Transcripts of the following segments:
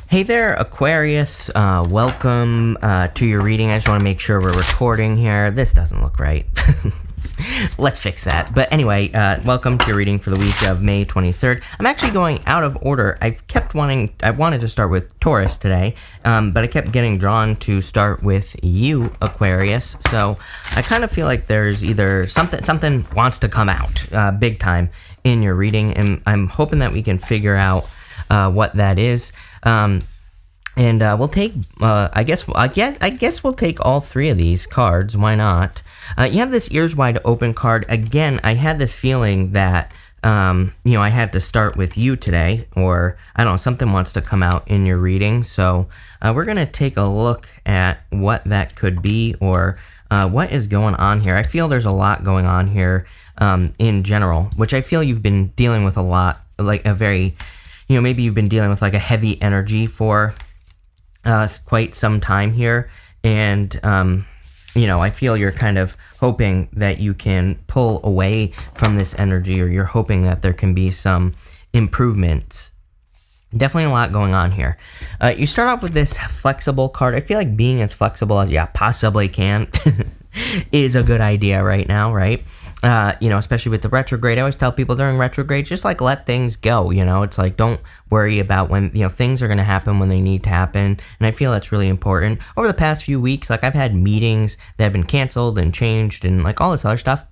Hey there, Aquarius. Welcome to your reading. I just want to make sure we're recording here. This doesn't look right. Let's fix that. But anyway, welcome to your reading for the week of May 23rd. I'm actually going out of order. I wanted to start with Taurus today, but I kept getting drawn to start with you, Aquarius. So I kind of feel like there's either something wants to come out big time in your reading, and I'm hoping that we can figure out what that is. We'll take, I guess we'll take all three of these cards. Why not? You have this ears wide open card. Again, I had this feeling that, I had to start with you today, or I don't know, something wants to come out in your reading. So, we're going to take a look at what that could be, or, what is going on here. I feel there's a lot going on here, in general, which I feel you've been dealing with a lot, like a very, maybe you've been dealing with like a heavy energy for quite some time here. And, I feel you're kind of hoping that you can pull away from this energy, or you're hoping that there can be some improvements. Definitely a lot going on here. You start off with this flexible card. I feel like being as flexible as you possibly can is a good idea right now, right? Especially with the retrograde. I always tell people during retrograde, just like let things go, it's like don't worry about when, things are going to happen when they need to happen. And I feel that's really important. Over the past few weeks, like I've had meetings that have been canceled and changed and like all this other stuff.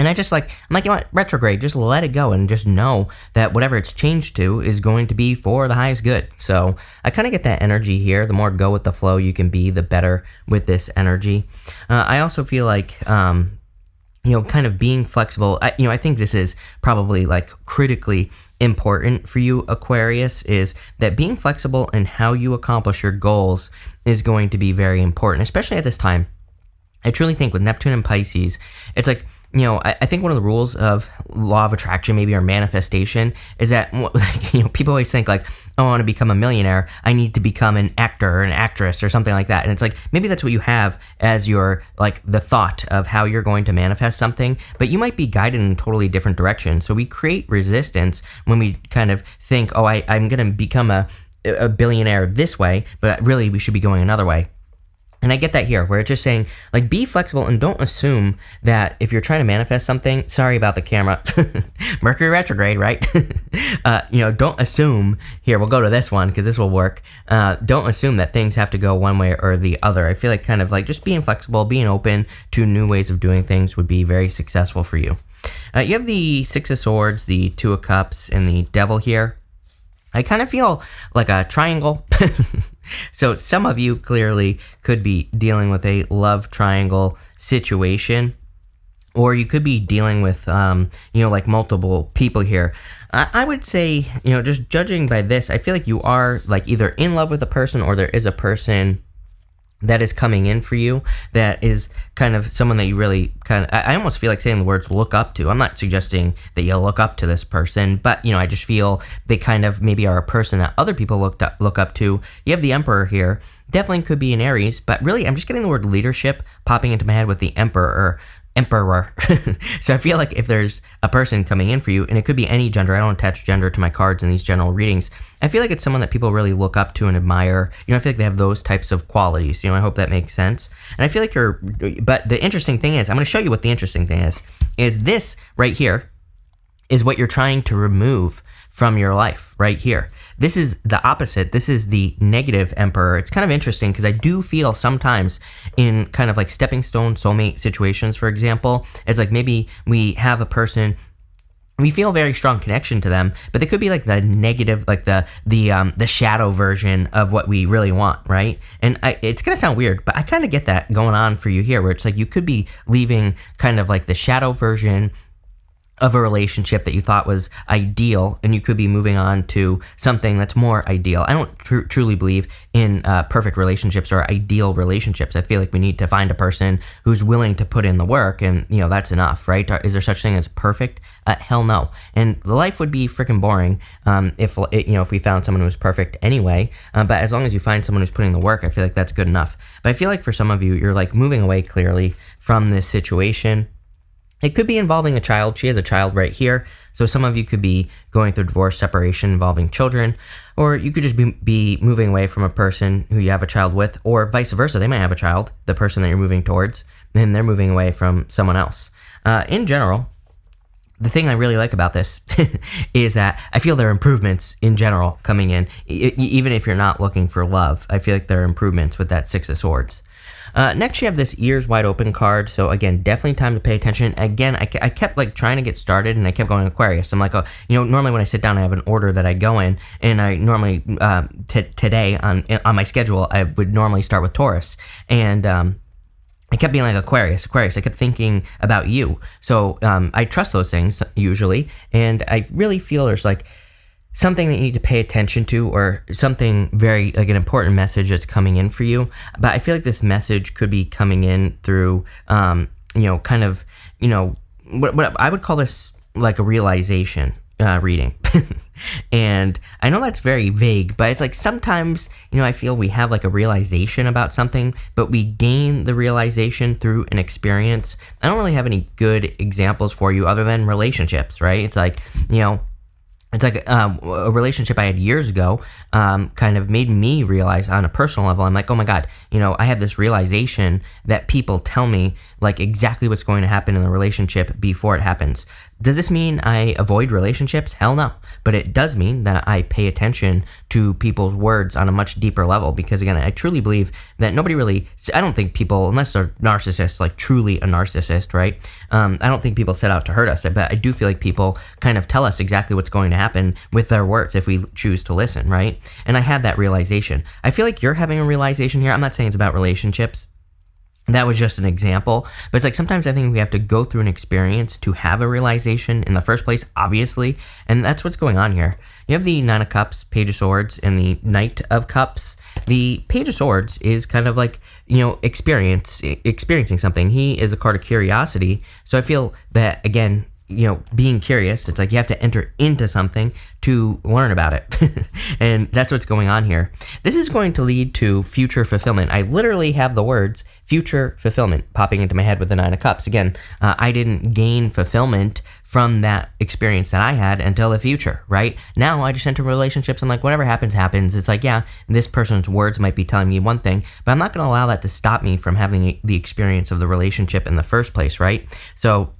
And I'm like, retrograde, just let it go and just know that whatever it's changed to is going to be for the highest good. So I kind of get that energy here. The more go with the flow you can be, the better with this energy. I also feel like, kind of being flexible. I think this is probably like critically important for you, Aquarius, is that being flexible in how you accomplish your goals is going to be very important, especially at this time. I truly think with Neptune and Pisces, it's like, I think one of the rules of law of attraction, maybe, or manifestation, is that, people always think like, oh, I want to become a millionaire, I need to become an actor or an actress or something like that. And it's like, maybe that's what you have as your, like, the thought of how you're going to manifest something, but you might be guided in a totally different direction. So we create resistance when we kind of think, oh, I'm going to become a billionaire this way, but really we should be going another way. And I get that here, where it's just saying, like, be flexible and don't assume that if you're trying to manifest something, sorry about the camera, Mercury retrograde, right? Don't assume, here, we'll go to this one because this will work. Don't assume that things have to go one way or the other. I feel like kind of like just being flexible, being open to new ways of doing things would be very successful for you. You have the Six of Swords, the Two of Cups, and the Devil here. I kind of feel like a triangle. So some of you clearly could be dealing with a love triangle situation, or you could be dealing with, like multiple people here. I would say, just judging by this, I feel like you are like either in love with a person, or there is a person that is coming in for you that is kind of someone that you really I almost feel like saying the words look up to. I'm not suggesting that you'll look up to this person, but I just feel they kind of maybe are a person that other people look up to. You have the Emperor here. Definitely could be an Aries, but really I'm just getting the word leadership popping into my head with the Emperor. So I feel like if there's a person coming in for you, and it could be any gender, I don't attach gender to my cards in these general readings, I feel like it's someone that people really look up to and admire. I feel like they have those types of qualities. I hope that makes sense. And I feel like but the interesting thing is, I'm going to show you what the interesting thing is this right here is what you're trying to remove from your life right here. This is the opposite. This is the negative Emperor. It's kind of interesting because I do feel sometimes in kind of like stepping stone soulmate situations, for example, it's like maybe we have a person, we feel a very strong connection to them, but they could be like the negative, like the shadow version of what we really want, right? And it's gonna sound weird, but I kind of get that going on for you here, where it's like you could be leaving kind of like the shadow version of a relationship that you thought was ideal, and you could be moving on to something that's more ideal. I don't truly believe in perfect relationships or ideal relationships. I feel like we need to find a person who's willing to put in the work, and that's enough, right? Is there such thing as perfect? Hell no. And life would be freaking boring if we found someone who was perfect anyway. But as long as you find someone who's putting the work, I feel like that's good enough. But I feel like for some of you, you're like moving away clearly from this situation. It could be involving a child. She has a child right here. So some of you could be going through divorce, separation involving children, or you could just be moving away from a person who you have a child with, or vice versa. They might have a child, the person that you're moving towards, and they're moving away from someone else. In general, the thing I really like about this is that I feel there are improvements in general coming in. Even if you're not looking for love, I feel like there are improvements with that Six of Swords. Next, you have this ears wide open card. So again, definitely time to pay attention. Again, I kept like trying to get started, and I kept going Aquarius. I'm like, oh, normally when I sit down, I have an order that I go in, and I normally today on my schedule, I would normally start with Taurus, and I kept being like Aquarius. I kept thinking about you. So I trust those things usually, and I really feel there's like something that you need to pay attention to, or something very like an important message that's coming in for you. But I feel like this message could be coming in through, what I would call this like a realization reading. And I know that's very vague, but it's like sometimes, I feel we have like a realization about something, but we gain the realization through an experience. I don't really have any good examples for you other than relationships, right? It's like, it's like a relationship I had years ago kind of made me realize on a personal level, I'm like, oh my God, I have this realization that people tell me like exactly what's going to happen in the relationship before it happens. Does this mean I avoid relationships? Hell no. But it does mean that I pay attention to people's words on a much deeper level, because again, I truly believe that I don't think people, unless they're narcissists, like truly a narcissist, right? I don't think people set out to hurt us, but I do feel like people kind of tell us exactly what's going to happen with their words if we choose to listen, right? And I had that realization. I feel like you're having a realization here. I'm not saying it's about relationships. That was just an example, but it's like sometimes I think we have to go through an experience to have a realization in the first place, obviously, and that's what's going on here. You have the Nine of Cups, Page of Swords, and the Knight of Cups. The Page of Swords is kind of like, experiencing something. He is a card of curiosity, so I feel that, again, being curious, it's like you have to enter into something to learn about it. And that's what's going on here. This is going to lead to future fulfillment. I literally have the words future fulfillment popping into my head with the Nine of Cups. Again, I didn't gain fulfillment from that experience that I had until the future, right? Now I just enter relationships and like whatever happens, happens. It's like, yeah, this person's words might be telling me one thing, but I'm not going to allow that to stop me from having the experience of the relationship in the first place, right? So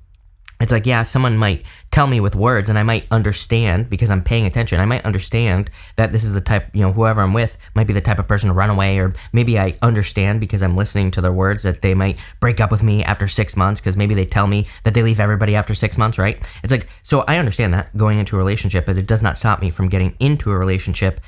it's like, yeah, someone might tell me with words and I might understand because I'm paying attention. I might understand that this is the type, whoever I'm with might be the type of person to run away, or maybe I understand because I'm listening to their words that they might break up with me after 6 months because maybe they tell me that they leave everybody after 6 months, right? It's like, so I understand that going into a relationship, but it does not stop me from getting into a relationship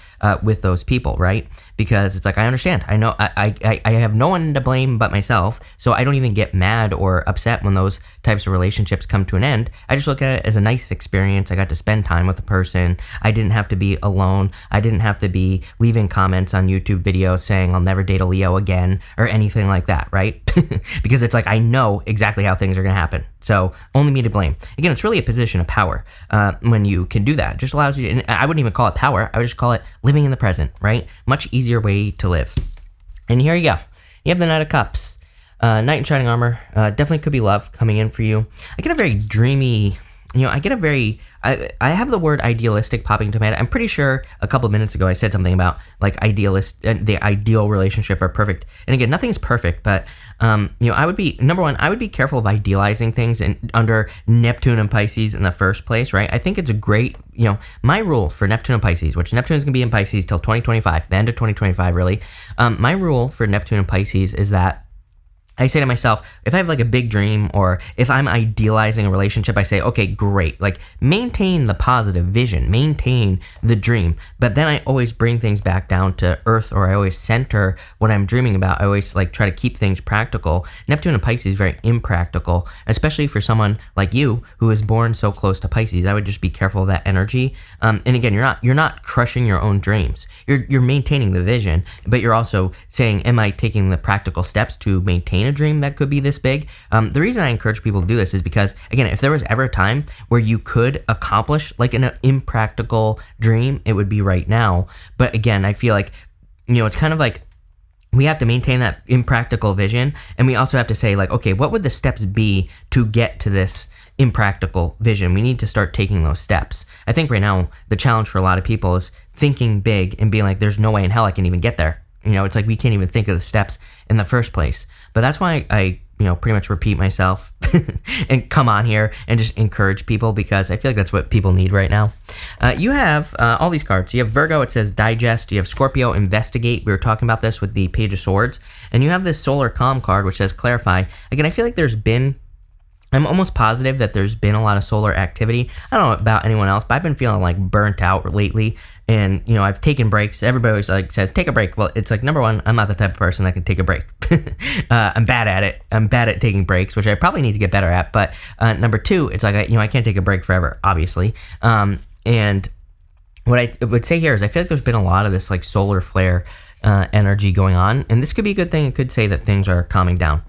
with those people, right? Because it's like, I understand. I know I have no one to blame but myself, so I don't even get mad or upset when those types of relationships come to an end. I just look at it as a nice experience. I got to spend time with a person. I didn't have to be alone. I didn't have to be leaving comments on YouTube videos saying I'll never date a Leo again or anything like that, right? Because it's like I know exactly how things are going to happen. So only me to blame. Again, it's really a position of power when you can do that. It just allows you to, and I wouldn't even call it power. I would just call it living in the present, right? Much easier way to live. And here you go. You have the Knight of Cups. Knight in shining armor, definitely could be love coming in for you. I get a very dreamy, I have the word idealistic popping into my head. I'm pretty sure a couple of minutes ago I said something about like the ideal relationship or perfect. And again, nothing's perfect, but I would be, number one, I would be careful of idealizing things under Neptune and Pisces in the first place, right? I think it's a great, my rule for Neptune and Pisces, which Neptune is going to be in Pisces till 2025, the end of 2025, really. My rule for Neptune and Pisces is that I say to myself, if I have like a big dream or if I'm idealizing a relationship, I say, okay, great. Like maintain the positive vision, maintain the dream. But then I always bring things back down to earth, or I always center what I'm dreaming about. I always like try to keep things practical. Neptune and Pisces is very impractical, especially for someone like you who is born so close to Pisces. I would just be careful of that energy. And again, you're not crushing your own dreams. You're maintaining the vision, but you're also saying, am I taking the practical steps to maintain a dream that could be this big? The reason I encourage people to do this is because, again, if there was ever a time where you could accomplish like an impractical dream, it would be right now. But again, I feel like, it's kind of like we have to maintain that impractical vision, and we also have to say, like, okay, what would the steps be to get to this impractical vision? We need to start taking those steps. I think right now the challenge for a lot of people is thinking big and being like, there's no way in hell I can even get there. You know, it's like we can't even think of the steps in the first place. But that's why I pretty much repeat myself and come on here and just encourage people, because I feel like that's what people need right now. You have all these cards. You have Virgo, it says digest. You have Scorpio, investigate. We were talking about this with the Page of Swords. And you have this solar calm card, which says clarify. Again, I feel like I'm almost positive that there's been a lot of solar activity. I don't know about anyone else, but I've been feeling like burnt out lately. And, I've taken breaks. Everybody always like says, take a break. Well, it's like, number one, I'm not the type of person that can take a break. I'm bad at it. I'm bad at taking breaks, which I probably need to get better at. But number two, it's like, I can't take a break forever, obviously. And what I would say here is I feel like there's been a lot of this like solar flare energy going on. And this could be a good thing. It could say that things are calming down.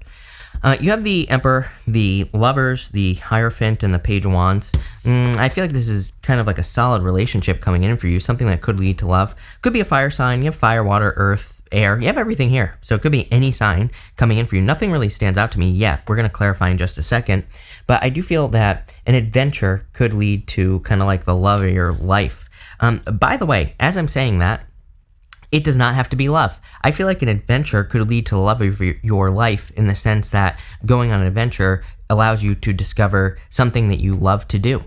You have the Emperor, the Lovers, the Hierophant, and the Page of Wands. I feel like this is kind of like a solid relationship coming in for you, something that could lead to love. Could be a fire sign. You have fire, water, earth, air. You have everything here. So it could be any sign coming in for you. Nothing really stands out to me yet. We're going to clarify in just a second. But I do feel that an adventure could lead to kind of like the love of your life. By the way, as I'm saying that, it does not have to be love. I feel like an adventure could lead to the love of your life, in the sense that going on an adventure allows you to discover something that you love to do.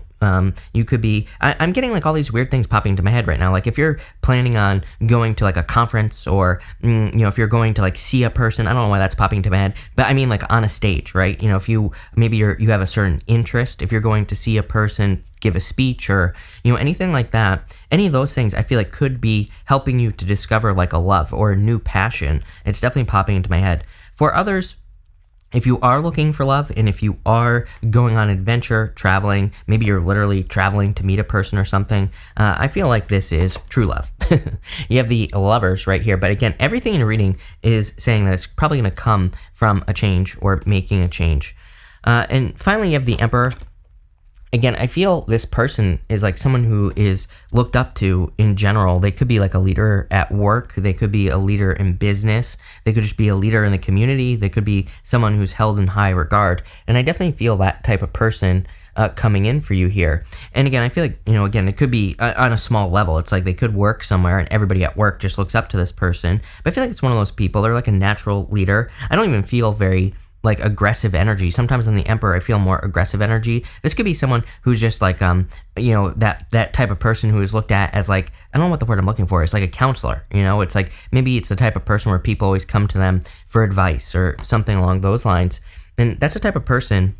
You could be, I'm getting like all these weird things popping into my head right now. Like if you're planning on going to like a conference, or, if you're going to like see a person, I don't know why that's popping into my head, but I mean like on a stage, right? If you have a certain interest, if you're going to see a person give a speech, or, anything like that, any of those things I feel like could be helping you to discover like a love or a new passion. It's definitely popping into my head. For others, if you are looking for love, and if you are going on adventure, traveling, maybe you're literally traveling to meet a person or something, I feel like this is true love. You have the Lovers right here, but again, everything in your reading is saying that it's probably going to come from a change or making a change. And finally, you have the Emperor. Again, I feel this person is like someone who is looked up to in general. They could be like a leader at work. They could be a leader in business. They could just be a leader in the community. They could be someone who's held in high regard. And I definitely feel that type of person coming in for you here. And again, I feel like, again, it could be on a small level. It's like they could work somewhere and everybody at work just looks up to this person. But I feel like it's one of those people. They're like a natural leader. I don't even feel very like aggressive energy. Sometimes on the Emperor, I feel more aggressive energy. This could be someone who's just like, that type of person who is looked at as like, I don't know what the word I'm looking for. It's like a counselor, it's like, maybe it's the type of person where people always come to them for advice or something along those lines. And that's the type of person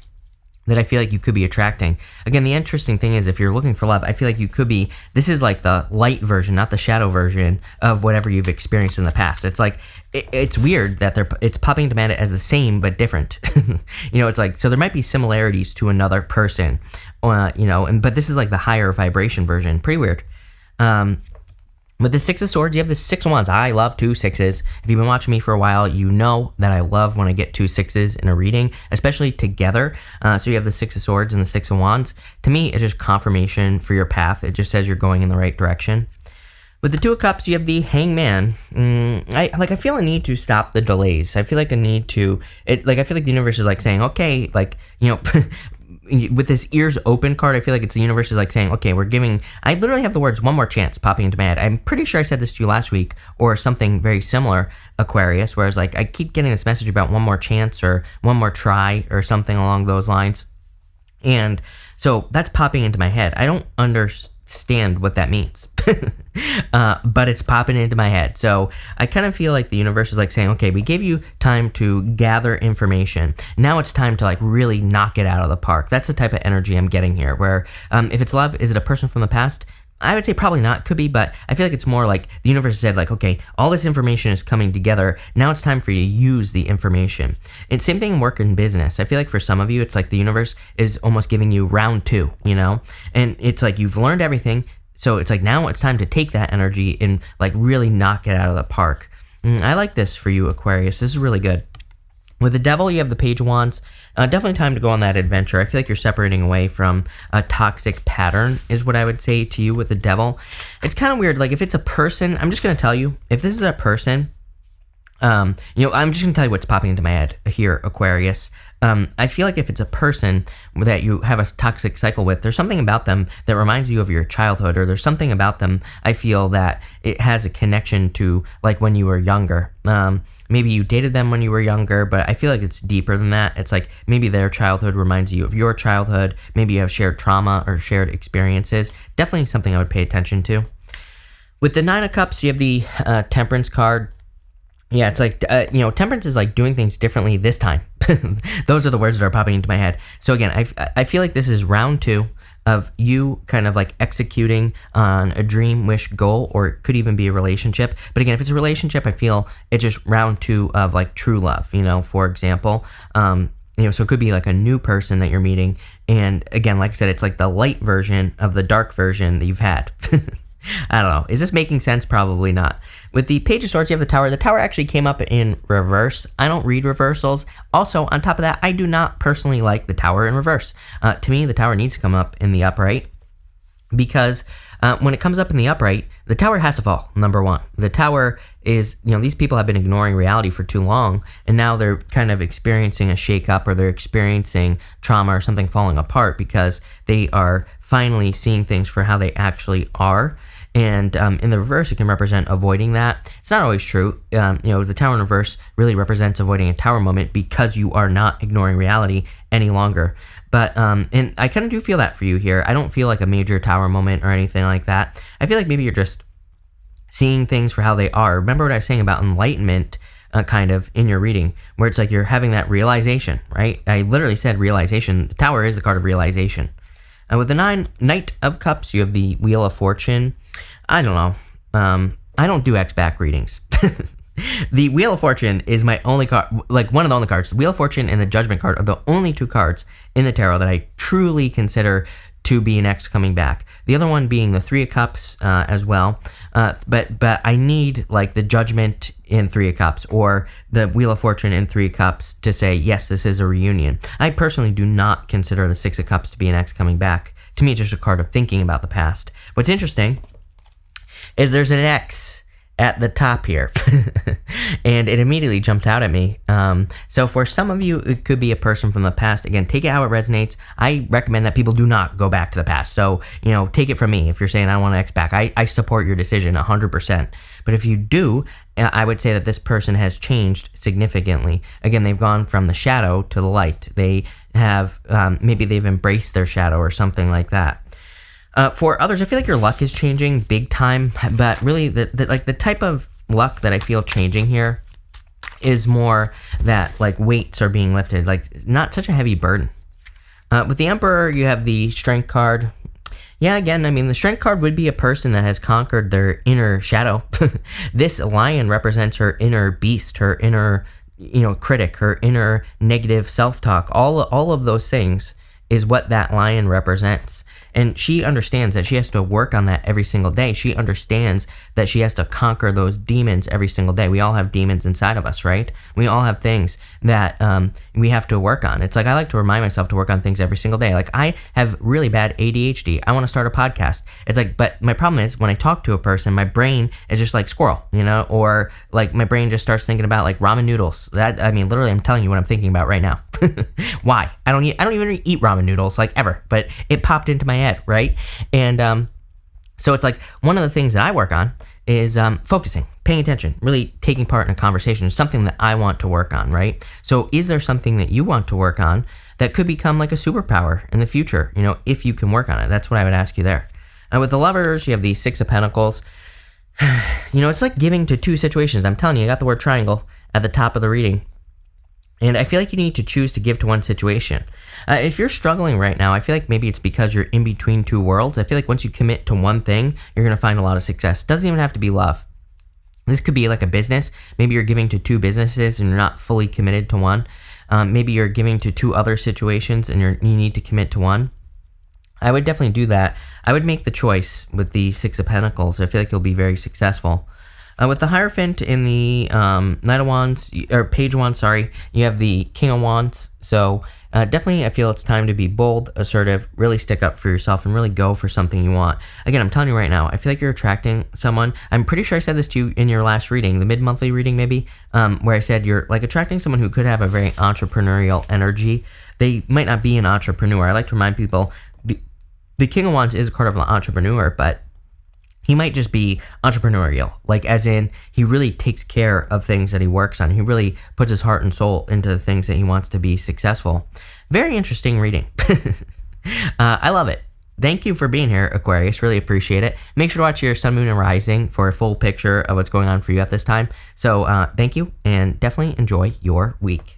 that I feel like you could be attracting. Again, the interesting thing is if you're looking for love, I feel like you could be, this is like the light version, not the shadow version of whatever you've experienced in the past. It's like, it's weird that it's popping to man as the same but different. It's like, so there might be similarities to another person, but this is like the higher vibration version. Pretty weird. With the Six of Swords, you have the Six of Wands. I love 2 6s. If you've been watching me for a while, you know that I love when I get 2 6s in a reading, especially together. So you have the Six of Swords and the Six of Wands. To me, it's just confirmation for your path. It just says you're going in the right direction. With the Two of Cups, you have the Hangman. I feel a need to stop the delays. I feel like I need to, I feel like the universe is like saying, okay, with this ears open card, I feel like it's the universe is like saying, okay, I literally have the words one more chance popping into my head. I'm pretty sure I said this to you last week or something very similar, Aquarius, whereas like I keep getting this message about one more chance or one more try or something along those lines. And so that's popping into my head. I don't understand what that means. But it's popping into my head. So I kind of feel like the universe is like saying, okay, we gave you time to gather information. Now it's time to like really knock it out of the park. That's the type of energy I'm getting here, where if it's love, is it a person from the past? I would say probably not, could be, but I feel like it's more like the universe said like, okay, all this information is coming together. Now it's time for you to use the information. And same thing in work and business. I feel like for some of you, it's like the universe is almost giving you round 2, and it's like you've learned everything. So it's like now it's time to take that energy and like really knock it out of the park. I like this for you, Aquarius. This is really good. With the Devil, you have the Page of Wands. Definitely time to go on that adventure. I feel like you're separating away from a toxic pattern is what I would say to you with the Devil. It's kind of weird. Like if it's a person, I'm just going to tell you, if this is a person, I'm just going to tell you what's popping into my head here, Aquarius. I feel like if it's a person that you have a toxic cycle with, there's something about them that reminds you of your childhood, or there's something about them, I feel, that it has a connection to like when you were younger. Maybe you dated them when you were younger, but I feel like it's deeper than that. It's like maybe their childhood reminds you of your childhood. Maybe you have shared trauma or shared experiences. Definitely something I would pay attention to. With the Nine of Cups, you have the Temperance card. Yeah, it's like, temperance is like doing things differently this time. Those are the words that are popping into my head. So again, I feel like this is round 2 of you kind of like executing on a dream, wish, goal, or it could even be a relationship. But again, if it's a relationship, I feel it's just round 2 of like true love, for example. So it could be like a new person that you're meeting. And again, like I said, it's like the light version of the dark version that you've had. I don't know. Is this making sense? Probably not. With the Page of Swords, you have the Tower. The Tower actually came up in reverse. I don't read reversals. Also, on top of that, I do not personally like the Tower in reverse. To me, the Tower needs to come up in the upright because when it comes up in the upright, the Tower has to fall, number one. The Tower is, these people have been ignoring reality for too long, and now they're kind of experiencing a shakeup, or they're experiencing trauma or something falling apart because they are finally seeing things for how they actually are. And in the reverse, it can represent avoiding that. It's not always true. The Tower in reverse really represents avoiding a Tower moment because you are not ignoring reality any longer. But and I kind of do feel that for you here. I don't feel like a major Tower moment or anything like that. I feel like maybe you're just seeing things for how they are. Remember what I was saying about enlightenment kind of in your reading, where it's like you're having that realization, right? I literally said realization. The Tower is the card of realization. With the Knight of Cups, you have the Wheel of Fortune. I don't know. I don't do X-back readings. The Wheel of Fortune is my only card, like one of the only cards. The Wheel of Fortune and the Judgment card are the only 2 cards in the tarot that I truly consider to be an X coming back. The other one being the Three of Cups as well. But I need like the Judgment in Three of Cups or the Wheel of Fortune in Three of Cups to say, yes, this is a reunion. I personally do not consider the Six of Cups to be an X coming back. To me, it's just a card of thinking about the past. What's interesting is there's an X at the top here and it immediately jumped out at me. So for some of you, it could be a person from the past. Again, take it how it resonates. I recommend that people do not go back to the past. So, take it from me. If you're saying I want an X back, I support your decision 100%. But if you do, I would say that this person has changed significantly. Again, they've gone from the shadow to the light. They have, maybe they've embraced their shadow or something like that. For others, I feel like your luck is changing big time, but really the type of luck that I feel changing here is more that like weights are being lifted, like not such a heavy burden. With the Emperor, you have the Strength card. Yeah, again, I mean, the Strength card would be a person that has conquered their inner shadow. This lion represents her inner beast, her inner, critic, her inner negative self-talk. All of those things is what that lion represents. And she understands that she has to work on that every single day. She understands that she has to conquer those demons every single day. We all have demons inside of us, right? We all have things that we have to work on. It's like I like to remind myself to work on things every single day. Like I have really bad ADHD. I want to start a podcast. It's like, but my problem is when I talk to a person, my brain is just like squirrel, or like my brain just starts thinking about like ramen noodles. Literally, I'm telling you what I'm thinking about right now. Why? I don't even eat ramen noodles like ever, but it popped into my head, right? And so it's like one of the things that I work on is focusing, paying attention, really taking part in a conversation, something that I want to work on, right? So is there something that you want to work on that could become like a superpower in the future, if you can work on it? That's what I would ask you there. With the Lovers, you have the Six of Pentacles. It's like giving to 2 situations. I'm telling you, I got the word triangle at the top of the reading. And I feel like you need to choose to give to one situation. If you're struggling right now, I feel like maybe it's because you're in between 2 worlds. I feel like once you commit to one thing, you're going to find a lot of success. It doesn't even have to be love. This could be like a business. Maybe you're giving to 2 businesses and you're not fully committed to one. Maybe you're giving to 2 other situations and you need to commit to one. I would definitely do that. I would make the choice with the Six of Pentacles. I feel like you'll be very successful. With the Hierophant in the Knight of Wands, or Page of Wands, sorry, you have the King of Wands. So definitely I feel it's time to be bold, assertive, really stick up for yourself and really go for something you want. Again, I'm telling you right now, I feel like you're attracting someone. I'm pretty sure I said this to you in your last reading, the mid-monthly reading maybe, where I said you're like attracting someone who could have a very entrepreneurial energy. They might not be an entrepreneur. I like to remind people, the King of Wands is a card of an entrepreneur, but he might just be entrepreneurial, like as in he really takes care of things that he works on. He really puts his heart and soul into the things that he wants to be successful. Very interesting reading. I love it. Thank you for being here, Aquarius. Really appreciate it. Make sure to watch your Sun, Moon, and Rising for a full picture of what's going on for you at this time. So thank you, and definitely enjoy your week.